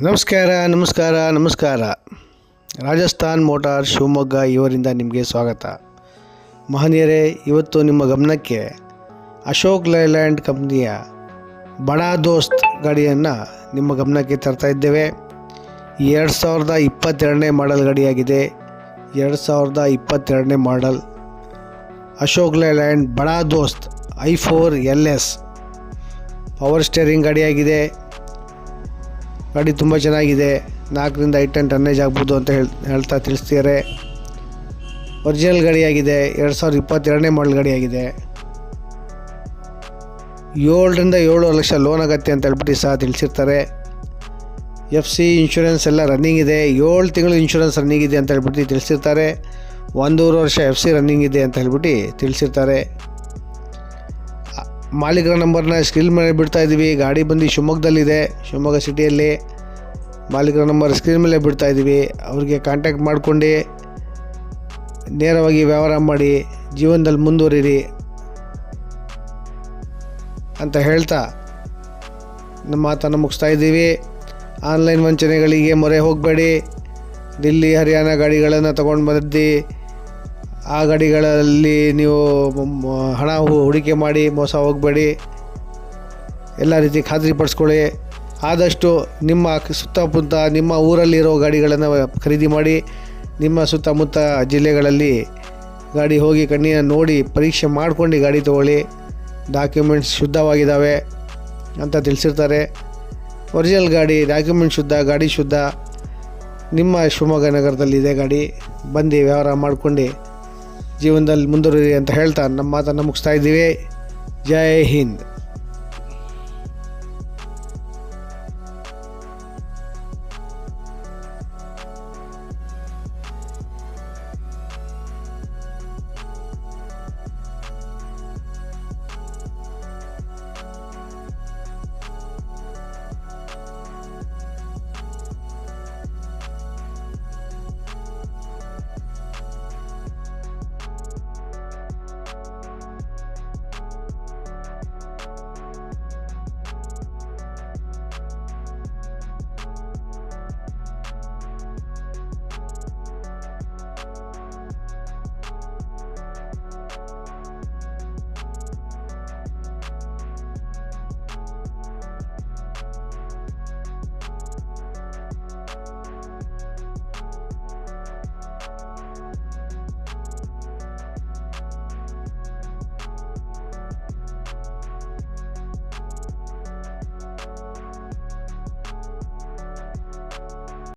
ನಮಸ್ಕಾರ. ರಾಜಸ್ಥಾನ್ ಮೋಟಾರ್ ಶಿವಮೊಗ್ಗ ಇವರಿಂದ ನಿಮಗೆ ಸ್ವಾಗತ. ಮಹನೀಯರೇ, ಇವತ್ತು ನಿಮ್ಮ ಗಮನಕ್ಕೆ ಅಶೋಕ್ ಲೈಲ್ಯಾಂಡ್ ಕಂಪ್ನಿಯ ಬಡಾ ದೋಸ್ತ್ ಗಾಡಿಯನ್ನು ನಿಮ್ಮ ಗಮನಕ್ಕೆ ತರ್ತಾ ಇದ್ದೇವೆ. 2022ನೇ ಮಾಡೆಲ್ ಗಾಡಿಯಾಗಿದೆ. 2022ನೇ ಮಾಡೆಲ್ ಅಶೋಕ್ ಲೈಲ್ಯಾಂಡ್ ಬಡಾ ದೋಸ್ತ್ i4 LS ಪವರ್ ಸ್ಟೇರಿಂಗ್ ಗಾಡಿಯಾಗಿದೆ. ಗಾಡಿ ತುಂಬ ಚೆನ್ನಾಗಿದೆ. 4ರಿಂದ 5 ಟನ್ ಟನ್ನೇಜ್ ಆಗ್ಬೋದು ಅಂತ ಹೇಳ್ತಾ ತಿಳಿಸ್ತಿದ್ದಾರೆ. ಒರಿಜಿನಲ್ ಗಾಡಿಯಾಗಿದೆ. 2022ನೇ ಮಾಡೆಲ್ ಗಾಡಿಯಾಗಿದೆ. 7ರಿಂದ 7 ಲಕ್ಷ ಲೋನ್ ಆಗತ್ತೆ ಅಂತ ಹೇಳ್ಬಿಟ್ಟು ಸಹ ತಿಳಿಸಿರ್ತಾರೆ. FC ಇನ್ಶೂರೆನ್ಸ್ ಎಲ್ಲ ರನ್ನಿಂಗ್ ಇದೆ. 7 ತಿಂಗಳು ಇನ್ಶೂರೆನ್ಸ್ ರನ್ನಿಂಗ್ ಇದೆ ಅಂತ ಹೇಳ್ಬಿಟ್ಟು ತಿಳಿಸಿರ್ತಾರೆ. 1.5 ವರ್ಷ FC ರನ್ನಿಂಗ್ ಇದೆ ಅಂತ ಹೇಳ್ಬಿಟ್ಟು ತಿಳಿಸಿರ್ತಾರೆ. ಮಾಲೀಕರ ನಂಬರ್ನ ಸ್ಕ್ರೀನ್ ಮೇಲೆ ಬಿಡ್ತಾ ಇದ್ದೀವಿ. ಗಾಡಿ ಬಂದು ಶಿವಮೊಗ್ಗದಲ್ಲಿದೆ, ಶಿವಮೊಗ್ಗ ಸಿಟಿಯಲ್ಲಿ. ಮಾಲೀಕರ ನಂಬರ್ ಸ್ಕ್ರೀನ್ ಮೇಲೆ ಬಿಡ್ತಾ ಇದ್ದೀವಿ. ಅವ್ರಿಗೆ ಕಾಂಟ್ಯಾಕ್ಟ್ ಮಾಡ್ಕೊಂಡು ನೇರವಾಗಿ ವ್ಯವಹಾರ ಮಾಡಿ ಜೀವನದಲ್ಲಿ ಮುಂದುವರಿರಿ ಅಂತ ಹೇಳ್ತಾ ನಮ್ಮ ಮಾತನ್ನು ಮುಗಿಸ್ತಾ ಇದ್ದೀವಿ. ಆನ್ಲೈನ್ ವಂಚನೆಗಳಿಗೆ ಮೊರೆ ಹೋಗಬೇಡಿ. ದಿಲ್ಲಿ ಹರಿಯಾಣ ಗಾಡಿಗಳನ್ನು ತೊಗೊಂಡು ಬಂದು ಆ ಗಾಡಿಗಳಲ್ಲಿ ನೀವು ಹಣ ಹೂಡಿಕೆ ಮಾಡಿ ಮೋಸ ಹೋಗಬೇಡಿ. ಎಲ್ಲ ರೀತಿ ಖಾತ್ರಿಪಡಿಸ್ಕೊಳ್ಳಿ. ಆದಷ್ಟು ನಿಮ್ಮ ಸುತ್ತಮುತ್ತ ನಿಮ್ಮ ಊರಲ್ಲಿರೋ ಗಾಡಿಗಳನ್ನು ಖರೀದಿ ಮಾಡಿ. ನಿಮ್ಮ ಸುತ್ತಮುತ್ತ ಜಿಲ್ಲೆಗಳಲ್ಲಿ ಗಾಡಿ ಹೋಗಿ ಕಣ್ಣಿನ ನೋಡಿ ಪರೀಕ್ಷೆ ಮಾಡ್ಕೊಂಡು ಗಾಡಿ ತೊಗೊಳ್ಳಿ. ಡಾಕ್ಯುಮೆಂಟ್ಸ್ ಶುದ್ಧವಾಗಿದ್ದಾವೆ ಅಂತ ತಿಳಿಸಿರ್ತಾರೆ. ಒರಿಜಿನಲ್ ಗಾಡಿ, ಡಾಕ್ಯುಮೆಂಟ್ ಶುದ್ಧ, ಗಾಡಿ ಶುದ್ಧ. ನಿಮ್ಮ ಶಿವಮೊಗ್ಗ ನಗರದಲ್ಲಿದೆ ಗಾಡಿ. ಬಂದು ವ್ಯವಹಾರ ಮಾಡ್ಕೊಂಡು ಜೀವನದಲ್ಲಿ ಮುಂದುವರಿರಿ ಅಂತ ಹೇಳ್ತಾ ನಮ್ಮ ಮಾತನ್ನು ಮುಗಿಸ್ತಾ ಇದ್ದೀವಿ. ಜೈ ಹಿಂದ್.